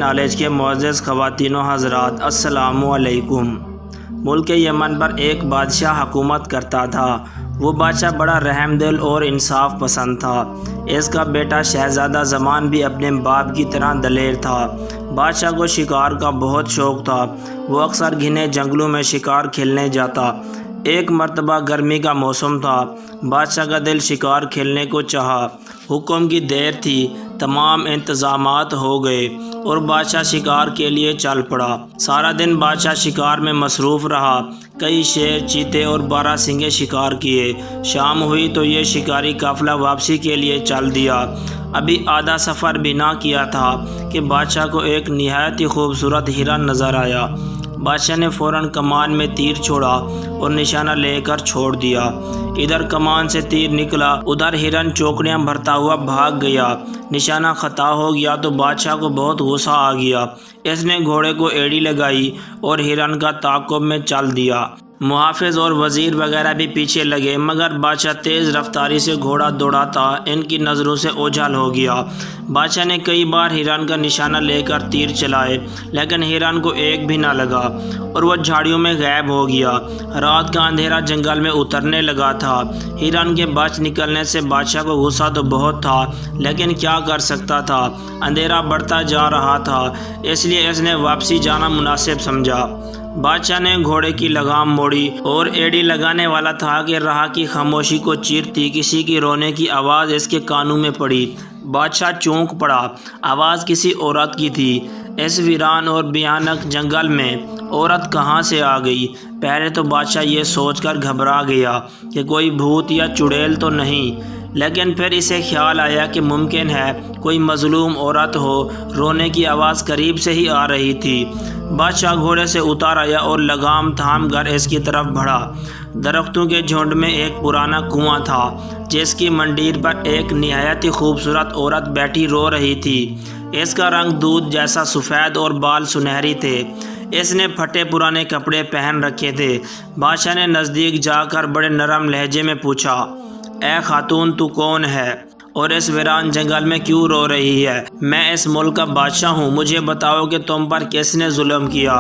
Knowledge کے معزز خواتین و حضرات، السلام علیکم۔ ملک یمن پر ایک بادشاہ حکومت کرتا تھا۔ وہ بادشاہ بڑا رحم دل اور انصاف پسند تھا۔ اس کا بیٹا شہزادہ زمان بھی اپنے باپ کی طرح دلیر تھا۔ بادشاہ کو شکار کا بہت شوق تھا۔ وہ اکثر گھنے جنگلوں میں شکار کھیلنے جاتا۔ ایک مرتبہ گرمی کا موسم تھا۔ بادشاہ کا دل شکار کھیلنے کو چاہا۔ حکم کی دیر تھی، تمام انتظامات ہو گئے اور بادشاہ شکار کے لیے چل پڑا۔ سارا دن بادشاہ شکار میں مصروف رہا۔ کئی شیر، چیتے اور بارہ شکار کیے۔ شام ہوئی تو یہ شکاری قافلہ واپسی کے لیے چل دیا۔ ابھی آدھا سفر بھی نہ کیا تھا کہ بادشاہ کو ایک نہایت ہی خوبصورت ہرن نظر آیا۔ بادشاہ نے فوراً کمان میں تیر چھوڑا اور نشانہ لے کر چھوڑ دیا۔ ادھر کمان سے تیر نکلا، ادھر ہرن چوکڑیاں بھرتا ہوا بھاگ گیا۔ نشانہ خطا ہو گیا تو بادشاہ کو بہت غصہ آ گیا۔ اس نے گھوڑے کو ایڑی لگائی اور ہرن کا تعاقب میں چل دیا۔ محافظ اور وزیر وغیرہ بھی پیچھے لگے، مگر بادشاہ تیز رفتاری سے گھوڑا دوڑاتا ان کی نظروں سے اوجھل ہو گیا۔ بادشاہ نے کئی بار ہرن کا نشانہ لے کر تیر چلائے، لیکن ہرن کو ایک بھی نہ لگا اور وہ جھاڑیوں میں غائب ہو گیا۔ رات کا اندھیرا جنگل میں اترنے لگا تھا۔ ہرن کے بچ نکلنے سے بادشاہ کو غصہ تو بہت تھا، لیکن کیا کر سکتا تھا؟ اندھیرا بڑھتا جا رہا تھا، اس لیے اس نے واپسی جانا مناسب سمجھا۔ بادشاہ نے گھوڑے کی لگام موڑی اور ایڑی لگانے والا تھا کہ راہ کی خاموشی کو چیرتی کسی کی رونے کی آواز اس کے کانوں میں پڑی۔ بادشاہ چونک پڑا۔ آواز کسی عورت کی تھی۔ اس ویران اور بھیانک جنگل میں عورت کہاں سے آ گئی؟ پہلے تو بادشاہ یہ سوچ کر گھبرا گیا کہ کوئی بھوت یا چڑیل تو نہیں، لیکن پھر اسے خیال آیا کہ ممکن ہے کوئی مظلوم عورت ہو۔ رونے کی آواز قریب سے ہی آ رہی تھی۔ بادشاہ گھوڑے سے اتر آیا اور لگام تھام کر اس کی طرف بڑھا۔ درختوں کے جھنڈ میں ایک پرانا کنواں تھا، جس کی منڈیر پر ایک نہایت ہی خوبصورت عورت بیٹھی رو رہی تھی۔ اس کا رنگ دودھ جیسا سفید اور بال سنہری تھے۔ اس نے پھٹے پرانے کپڑے پہن رکھے تھے۔ بادشاہ نے نزدیک جا کر بڑے نرم لہجے میں پوچھا، اے خاتون، تو کون ہے اور اس ویران جنگل میں کیوں رو رہی ہے؟ میں اس ملک کا بادشاہ ہوں، مجھے بتاؤ کہ تم پر کس نے ظلم کیا؟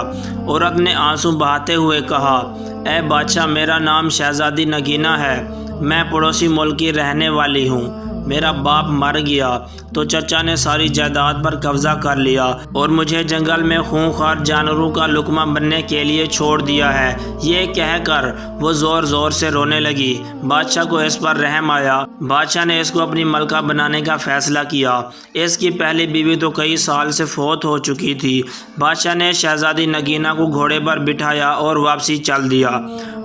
عورت نے آنسو بہاتے ہوئے کہا، اے بادشاہ، میرا نام شہزادی نگینہ ہے۔ میں پڑوسی ملک کی رہنے والی ہوں۔ میرا باپ مر گیا تو چچا نے ساری جائیداد پر قبضہ کر لیا اور مجھے جنگل میں خونخوار جانوروں کا لقمہ بننے کے لیے چھوڑ دیا ہے۔ یہ کہہ کر وہ زور زور سے رونے لگی۔ بادشاہ کو اس پر رحم آیا۔ بادشاہ نے اس کو اپنی ملکہ بنانے کا فیصلہ کیا۔ اس کی پہلی بیوی تو کئی سال سے فوت ہو چکی تھی۔ بادشاہ نے شہزادی نگینہ کو گھوڑے پر بٹھایا اور واپسی چل دیا۔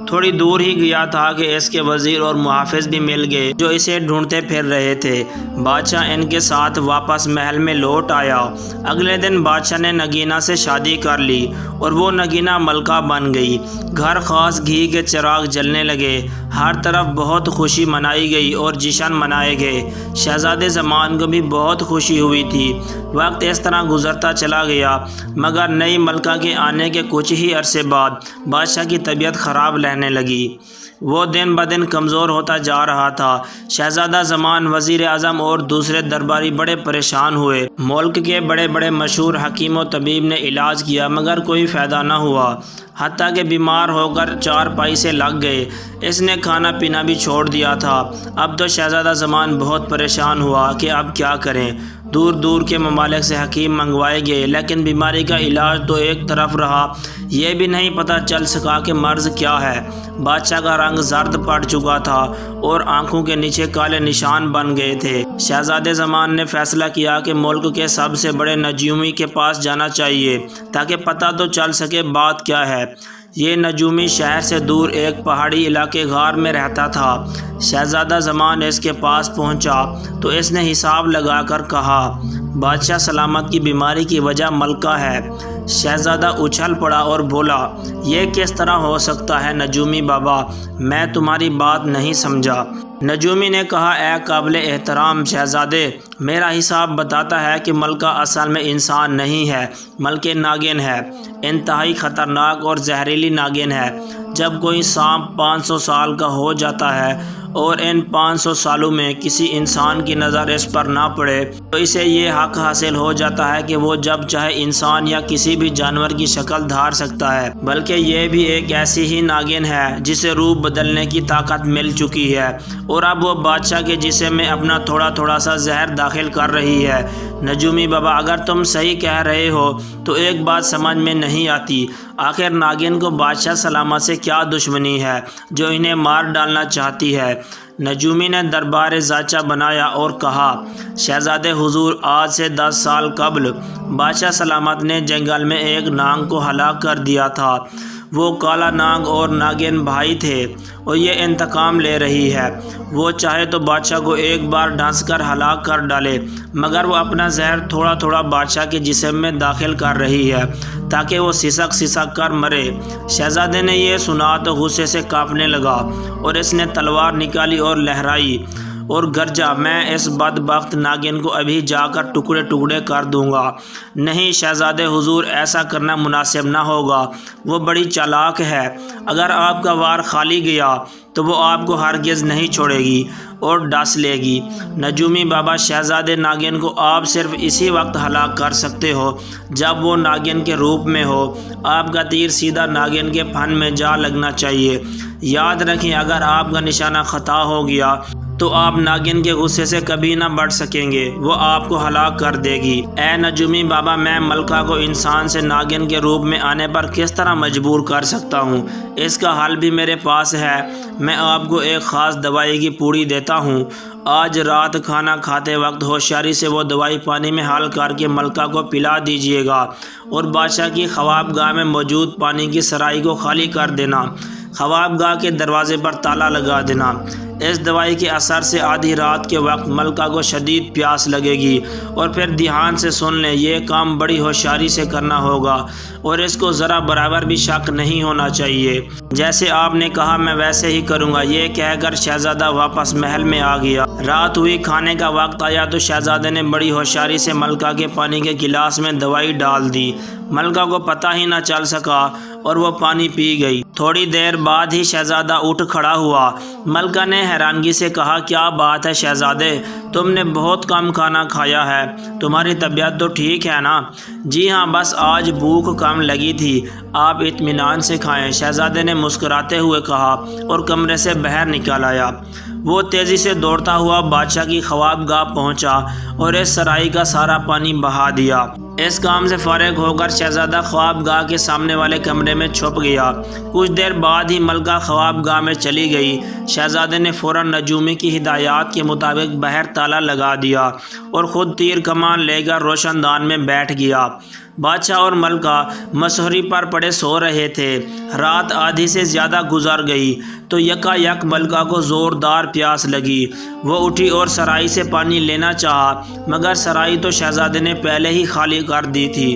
تھوڑی دور ہی گیا تھا کہ اس کے وزیر اور محافظ بھی مل گئے جو اسے ڈھونڈتے پھر رہے تھے۔ بادشاہ ان کے ساتھ واپس محل میں لوٹ آیا۔ اگلے دن بادشاہ نے نگینہ سے شادی کر لی اور وہ نگینہ ملکہ بن گئی۔ گھر خاص گھی کے چراغ جلنے لگے۔ ہر طرف بہت خوشی منائی گئی اور جشن منائے گئے۔ شہزادے زمان کو بھی بہت خوشی ہوئی تھی۔ وقت اس طرح گزرتا چلا گیا، مگر نئی ملکہ کے آنے کے کچھ ہی عرصے بعد بادشاہ کی طبیعت خراب رہنے لگی۔ وہ دن بدن کمزور ہوتا جا رہا تھا۔ شہزادہ زمان، وزیر اعظم اور دوسرے درباری بڑے پریشان ہوئے۔ ملک کے بڑے بڑے مشہور حکیم و طبیب نے علاج کیا، مگر کوئی فائدہ نہ ہوا، حتیٰ کہ بیمار ہو کر چارپائی سے لگ گئے۔ اس نے کھانا پینا بھی چھوڑ دیا تھا۔ اب تو شہزادہ زمان بہت پریشان ہوا کہ اب کیا کریں۔ دور دور کے ممالک سے حکیم منگوائے گئے، لیکن بیماری کا علاج تو ایک طرف رہا، یہ بھی نہیں پتہ چل سکا کہ مرض کیا ہے۔ بادشاہ کا رنگ زرد پڑ چکا تھا اور آنکھوں کے نیچے کالے نشان بن گئے تھے۔ شہزادے زمان نے فیصلہ کیا کہ ملک کے سب سے بڑے نجومی کے پاس جانا چاہیے تاکہ پتہ تو چل سکے بات کیا ہے۔ یہ نجومی شہر سے دور ایک پہاڑی علاقے غار میں رہتا تھا۔ شہزادہ زمان اس کے پاس پہنچا تو اس نے حساب لگا کر کہا، بادشاہ سلامت کی بیماری کی وجہ ملکہ ہے۔ شہزادہ اچھل پڑا اور بولا، یہ کس طرح ہو سکتا ہے نجومی بابا؟ میں تمہاری بات نہیں سمجھا۔ نجومی نے کہا، اے قابل احترام شہزادے، میرا حساب بتاتا ہے کہ ملکہ اصل میں انسان نہیں ہے، بلکہ ناگن ہے۔ انتہائی خطرناک اور زہریلی ناگن ہے۔ جب کوئی سانپ 500 سال کا ہو جاتا ہے اور ان 500 سالوں میں کسی انسان کی نظر اس پر نہ پڑے تو اسے یہ حق حاصل ہو جاتا ہے کہ وہ جب چاہے انسان یا کسی بھی جانور کی شکل دھار سکتا ہے، بلکہ یہ بھی ایک ایسی ہی ناگن ہے جسے روپ بدلنے کی طاقت مل چکی ہے اور اب وہ بادشاہ کے جسم میں اپنا تھوڑا تھوڑا سا زہر داخل کر رہی ہے۔ نجومی بابا، اگر تم صحیح کہہ رہے ہو تو ایک بات سمجھ میں نہیں آتی، آخر ناگن کو بادشاہ سلامت سے کیا دشمنی ہے جو انہیں مار ڈالنا چاہتی ہے؟ نجومی نے دربار زاچہ بنایا اور کہا، شہزادے حضور، آج سے 10 سال قبل بادشاہ سلامت نے جنگل میں ایک نانگ کو ہلاک کر دیا تھا۔ وہ کالا نانگ اور ناگن بھائی تھے اور یہ انتقام لے رہی ہے۔ وہ چاہے تو بادشاہ کو ایک بار ڈھانس کر ہلاک کر ڈالے، مگر وہ اپنا زہر تھوڑا تھوڑا بادشاہ کے جسم میں داخل کر رہی ہے تاکہ وہ سسک سسک کر مرے۔ شہزادے نے یہ سنا تو غصے سے کانپنے لگا اور اس نے تلوار نکالی اور لہرائی اور گرجا، میں اس بدبخت ناگن کو ابھی جا کر ٹکڑے ٹکڑے کر دوں گا۔ نہیں شہزادے حضور، ایسا کرنا مناسب نہ ہوگا، وہ بڑی چالاک ہے، اگر آپ کا وار خالی گیا تو وہ آپ کو ہرگز نہیں چھوڑے گی اور ڈس لے گی۔ نجومی بابا، شہزادے ناگن کو آپ صرف اسی وقت ہلاک کر سکتے ہو جب وہ ناگن کے روپ میں ہو۔ آپ کا تیر سیدھا ناگن کے پھن میں جا لگنا چاہیے۔ یاد رکھیں، اگر آپ کا نشانہ خطا ہو گیا تو آپ ناگن کے غصے سے کبھی نہ بڑھ سکیں گے، وہ آپ کو ہلاک کر دے گی۔ اے نجومی بابا، میں ملکہ کو انسان سے ناگن کے روپ میں آنے پر کس طرح مجبور کر سکتا ہوں؟ اس کا حل بھی میرے پاس ہے۔ میں آپ کو ایک خاص دوائی کی پوڑی دیتا ہوں۔ آج رات کھانا کھاتے وقت ہوشیاری سے وہ دوائی پانی میں حل کر کے ملکہ کو پلا دیجیے گا اور بادشاہ کی خواب گاہ میں موجود پانی کی سرائی کو خالی کر دینا۔ خواب گاہ کے دروازے پر تالا لگا دینا۔ اس دوائی کے اثر سے آدھی رات کے وقت ملکہ کو شدید پیاس لگے گی اور پھر دھیان سے سن لیں، یہ کام بڑی ہوشیاری سے کرنا ہوگا اور اس کو ذرا برابر بھی شک نہیں ہونا چاہیے۔ جیسے آپ نے کہا میں ویسے ہی کروں گا۔ یہ کہہ کر شہزادہ واپس محل میں آ گیا۔ رات ہوئی، کھانے کا وقت آیا تو شہزادے نے بڑی ہوشیاری سے ملکہ کے پانی کے گلاس میں دوائی ڈال دی۔ ملکہ کو پتہ ہی نہ چل سکا اور وہ پانی پی گئی۔ تھوڑی دیر بعد ہی شہزادہ اٹھ کھڑا ہوا۔ ملکہ نے حیرانگی سے کہا، کیا بات ہے شہزادے، تم نے بہت کم کھانا کھایا ہے، تمہاری طبیعت تو ٹھیک ہے نا؟ جی ہاں، بس آج بھوک کم لگی تھی، آپ اطمینان سے کھائیں، شہزادے نے مسکراتے ہوئے کہا اور کمرے سے باہر نکل آیا۔ وہ تیزی سے دوڑتا ہوا بادشاہ کی خواب گاہ پہنچا اور اس سرائی کا سارا پانی بہا دیا۔ اس کام سے فارغ ہو کر شہزادہ خواب گاہ کے سامنے والے کمرے میں چھپ گیا۔ کچھ دیر بعد ہی ملکہ خواب گاہ میں چلی گئی۔ شہزادے نے فوراً نجومی کی ہدایات کے مطابق باہر تالا لگا دیا اور خود تیر کمان لے کر روشن دان میں بیٹھ گیا۔ بادشاہ اور ملکہ مسہری پر پڑے سو رہے تھے۔ رات آدھی سے زیادہ گزر گئی تو یکا یک ملکہ کو زوردار پیاس لگی۔ وہ اٹھی اور سرائی سے پانی لینا چاہا، مگر سرائی تو شہزادے نے پہلے ہی خالی کر دی تھی۔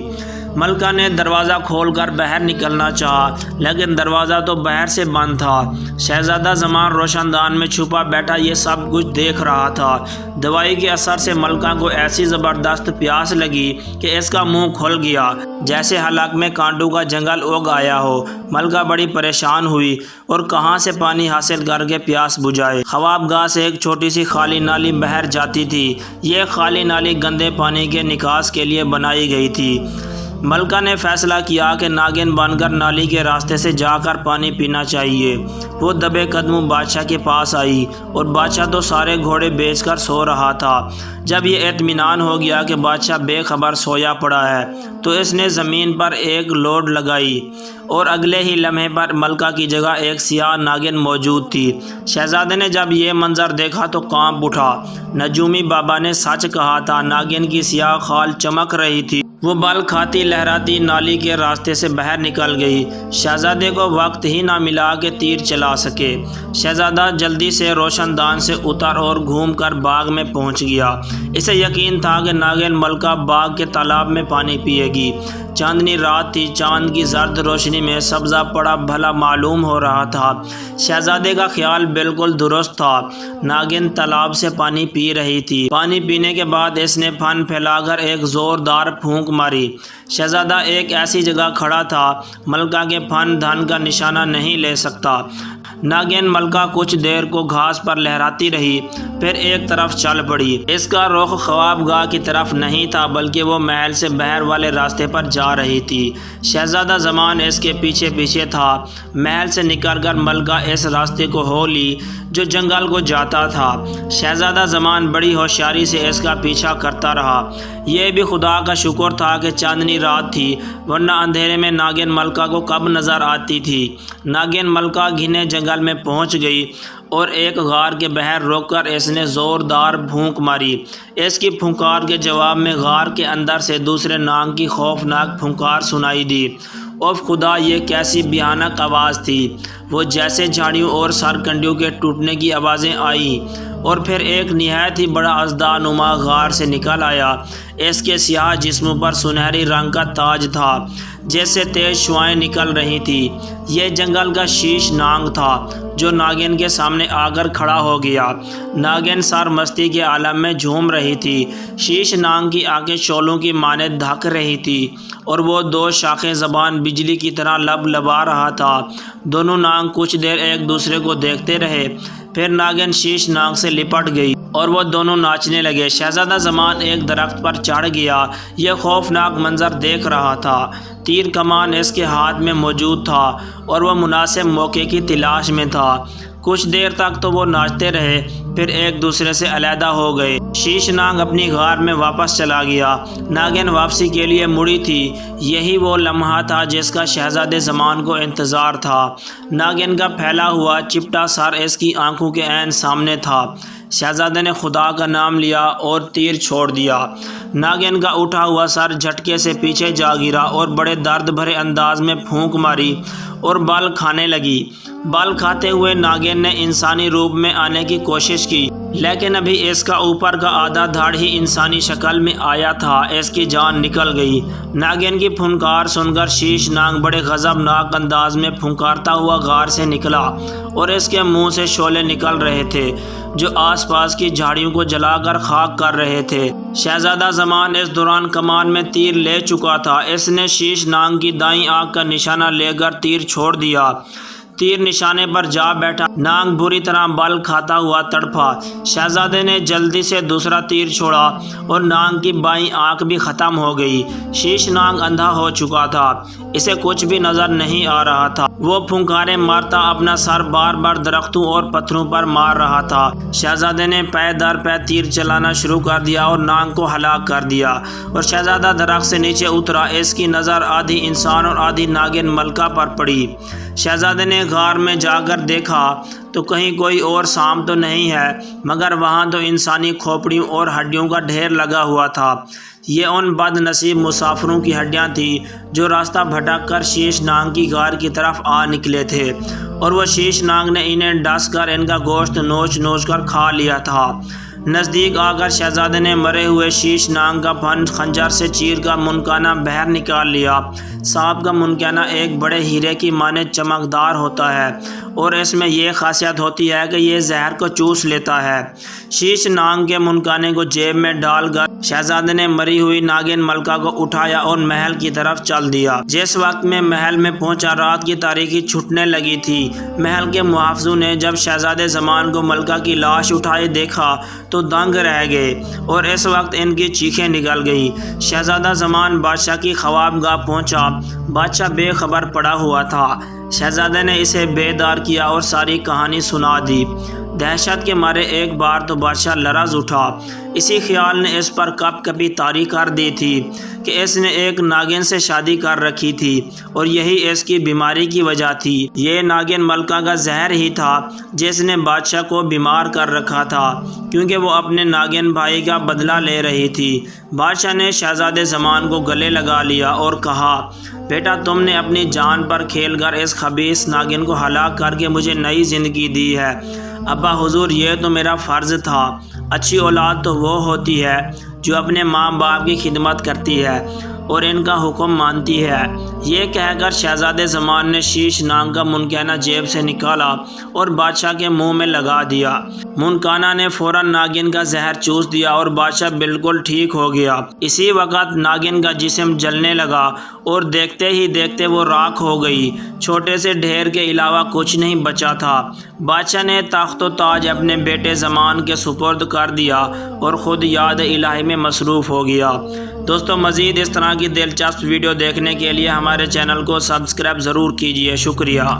ملکہ نے دروازہ کھول کر باہر نکلنا چاہا، لیکن دروازہ تو باہر سے بند تھا۔ شہزادہ زمان روشن دان میں چھپا بیٹھا یہ سب کچھ دیکھ رہا تھا۔ دوائی کے اثر سے ملکہ کو ایسی زبردست پیاس لگی کہ اس کا منہ کھل گیا، جیسے حلق میں کانٹوں کا جنگل اگ آیا ہو۔ ملکہ بڑی پریشان ہوئی اور کہاں سے پانی حاصل کر کے پیاس بجھائے۔ خواب گاہ سے ایک چھوٹی سی خالی نالی باہر جاتی تھی۔ یہ خالی نالی گندے پانی کے نکاس کے لیے بنائی گئی تھی۔ ملکہ نے فیصلہ کیا کہ ناگن بن کر نالی کے راستے سے جا کر پانی پینا چاہیے۔ وہ دبے قدموں بادشاہ کے پاس آئی اور بادشاہ تو سارے گھوڑے بیچ کر سو رہا تھا۔ جب یہ اطمینان ہو گیا کہ بادشاہ بے خبر سویا پڑا ہے تو اس نے زمین پر ایک لوڈ لگائی اور اگلے ہی لمحے پر ملکہ کی جگہ ایک سیاہ ناگن موجود تھی۔ شہزادے نے جب یہ منظر دیکھا تو کانپ اٹھا۔ نجومی بابا نے سچ کہا تھا، ناگن کی سیاہ خال چمک رہی تھی۔ وہ بل کھاتی لہراتی نالی کے راستے سے باہر نکل گئی۔ شہزادے کو وقت ہی نہ ملا کہ تیر چلا سکے۔ شہزادہ جلدی سے روشن دان سے اتر اور گھوم کر باغ میں پہنچ گیا۔ اسے یقین تھا کہ ناگن ملکہ باغ کے تالاب میں پانی پیے گی۔ چاندنی رات تھی، چاند کی زرد روشنی میں سبزہ پڑا بھلا معلوم ہو رہا تھا۔ شہزادے کا خیال بالکل درست تھا، ناگن تالاب سے پانی پی رہی تھی۔ پانی پینے کے بعد اس نے پھن پھیلا کر ایک زوردار پھونک ماری۔ شہزادہ ایک ایسی جگہ کھڑا تھا، ملکہ کے پھن دھن کا نشانہ نہیں لے سکتا۔ ناگن ملکہ کچھ دیر کو گھاس پر لہراتی رہی، پھر ایک طرف چل پڑی۔ اس کا رخ خوابگاہ کی طرف نہیں تھا بلکہ وہ محل سے باہر والے راستے پر جا رہی تھی۔ شہزادہ زمان اس کے پیچھے پیچھے تھا۔ محل سے نکل کر ملکہ اس راستے کو ہو لی جو جنگل کو جاتا تھا۔ شہزادہ زمان بڑی ہوشیاری سے اس کا پیچھا کرتا رہا۔ یہ بھی خدا کا شکر تھا کہ چاندنی رات تھی، ورنہ اندھیرے میں ناگن ملکہ کو کب نظر آتی تھی۔ ناگن ملکہ گھنے جنگل میں پہنچ گئی اور ایک غار کے باہر رک کر اس نے زوردار پھونک ماری۔ اس کی پھونکار کے جواب میں غار کے اندر سے دوسرے ناگ کی خوفناک پھونکار سنائی دی۔ اوف خدا، یہ کیسی بھیانک آواز تھی! وہ جیسے جھاڑیوں اور سرکنڈیوں کے ٹوٹنے کی آوازیں آئیں، اور پھر ایک نہایت ہی بڑا اژدہا نما غار سے نکل آیا۔ اس کے سیاہ جسم پر سنہری رنگ کا تاج تھا جیسے تیز شعاعیں نکل رہی تھیں۔ یہ جنگل کا شیش ناگ تھا جو ناگن کے سامنے آ کر کھڑا ہو گیا۔ ناگن سر مستی کے عالم میں جھوم رہی تھی۔ شیش ناگ کی آنکھیں شعلوں کی مانند دھک رہی تھی اور وہ دو شاخیں زبان بجلی کی طرح لب لبا رہا تھا۔ دونوں ناگ کچھ دیر ایک دوسرے کو دیکھتے رہے، پھر ناگن شیش ناگ سے لپٹ گئی اور وہ دونوں ناچنے لگے۔ شہزادہ زمان ایک درخت پر چڑھ گیا۔ یہ خوفناک منظر دیکھ رہا تھا۔ تیر کمان اس کے ہاتھ میں موجود تھا اور وہ مناسب موقع کی تلاش میں تھا۔ کچھ دیر تک تو وہ ناچتے رہے، پھر ایک دوسرے سے علیحدہ ہو گئے۔ شیش ناگ اپنی غار میں واپس چلا گیا۔ ناگن واپسی کے لیے مڑی تھی۔ یہی وہ لمحہ تھا جس کا شہزادے زمان کو انتظار تھا۔ ناگن کا پھیلا ہوا چپٹا سر اس کی آنکھوں کے عین سامنے تھا۔ شہزادے نے خدا کا نام لیا اور تیر چھوڑ دیا۔ ناگن کا اٹھا ہوا سر جھٹکے سے پیچھے جا گرا اور بڑے درد بھرے انداز میں پھونک ماری اور بال کھانے لگی۔ بال کھاتے ہوئے ناگن نے انسانی روپ میں آنے کی کوشش کی، لیکن ابھی اس کا اوپر کا آدھا دھڑ ہی انسانی شکل میں آیا تھا۔ اس کی جان نکل گئی۔ ناگن کی پھنکار سن کر شیش ناگ بڑے غضبناک انداز میں پھنکارتا ہوا غار سے نکلا اور اس کے منہ سے شعلے نکل رہے تھے جو آس پاس کی جھاڑیوں کو جلا کر خاک کر رہے تھے۔ شہزادہ زمان اس دوران کمان میں تیر لے چکا تھا۔ اس نے شیش ناگ کی دائیں آنکھ کا نشانہ لے کر تیر چھوڑ دیا۔ تیر نشانے پر جا بیٹھا۔ ناگ بری طرح بل کھاتا ہوا تڑپا۔ شہزادے نے جلدی سے دوسرا تیر چھوڑا اور ناگ کی بائیں آنکھ بھی ختم ہو گئی۔ شیش ناگ اندھا ہو چکا تھا، اسے کچھ بھی نظر نہیں آ رہا تھا۔ وہ پھنکاریں مارتا اپنا سر بار بار درختوں اور پتھروں پر مار رہا تھا۔ شہزادے نے پے در پے تیر چلانا شروع کر دیا اور ناگ کو ہلاک کر دیا، اور شہزادہ درخت سے نیچے اترا۔ اس کی نظر آدھی انسان اور آدھی ناگن ملکہ پر پڑی۔ شہزادے نے غار میں جا کر دیکھا تو کہیں کوئی اور سام تو نہیں ہے، مگر وہاں تو انسانی کھوپڑیوں اور ہڈیوں کا ڈھیر لگا ہوا تھا۔ یہ ان بد نصیب مسافروں کی ہڈیاں تھیں جو راستہ بھٹک کر شیش ناگ کی غار کی طرف آ نکلے تھے، اور وہ شیش ناگ نے انہیں ڈس کر ان کا گوشت نوچ نوچ کر کھا لیا تھا۔ نزدیک آ کر شہزادے نے مرے ہوئے شیش ناگ کا پھن خنجر سے چیر کر منکانہ باہر نکال لیا۔ سانپ کا منکانہ ایک بڑے ہیرے کی مانند چمکدار ہوتا ہے اور اس میں یہ خاصیت ہوتی ہے کہ یہ زہر کو چوس لیتا ہے۔ شیش ناگ کے منکانے کو جیب میں ڈال کر شہزادے نے مری ہوئی ناگن ملکہ کو اٹھایا اور محل کی طرف چل دیا۔ جس وقت میں محل میں پہنچا رات کی تاریکی چھٹنے لگی تھی۔ محل کے محافظوں نے جب شہزادے زمان کو ملکہ کی لاش اٹھائے دیکھا تو دنگ رہ گئے اور اس وقت ان کی چیخیں نکل گئیں۔ شہزادہ زمان بادشاہ کی خوابگاہ پہنچا۔ بادشاہ بے خبر پڑا ہوا تھا۔ شہزادے نے اسے بیدار کیا اور ساری کہانی سنا دی۔ دہشت کے مارے ایک بار تو بادشاہ لرز اٹھا۔ اسی خیال نے اس پر کپ کپی طاری کر دی تھی کہ اس نے ایک ناگن سے شادی کر رکھی تھی اور یہی اس کی بیماری کی وجہ تھی۔ یہ ناگن ملکہ کا زہر ہی تھا جس نے بادشاہ کو بیمار کر رکھا تھا، کیونکہ وہ اپنے ناگن بھائی کا بدلہ لے رہی تھی۔ بادشاہ نے شہزادے زمان کو گلے لگا لیا اور کہا، بیٹا تم نے اپنی جان پر کھیل کر اس خبیث ناگن کو ہلاک کر کے مجھے نئی زندگی دی ہے۔ ابا حضور، یہ تو میرا فرض تھا۔ اچھی اولاد تو وہ ہوتی ہے جو اپنے ماں باپ کی خدمت کرتی ہے۔ اور ان کا حکم مانتی ہے۔ یہ کہہ کر شہزادے زمان نے شیش ناگ کا منکانہ جیب سے نکالا اور بادشاہ کے منہ میں لگا دیا۔ منکانہ نے فوراً ناگن کا زہر چوس دیا اور بادشاہ بالکل ٹھیک ہو گیا۔ اسی وقت ناگن کا جسم جلنے لگا اور دیکھتے ہی دیکھتے وہ راکھ ہو گئی۔ چھوٹے سے ڈھیر کے علاوہ کچھ نہیں بچا تھا۔ بادشاہ نے تخت و تاج اپنے بیٹے زمان کے سپرد کر دیا اور خود یاد الہی میں مصروف ہو گیا۔ دوستو مزید اس طرح کی دلچسپ ویڈیو دیکھنے کے لیے ہمارے چینل کو سبسکرائب ضرور کیجیے۔ شکریہ۔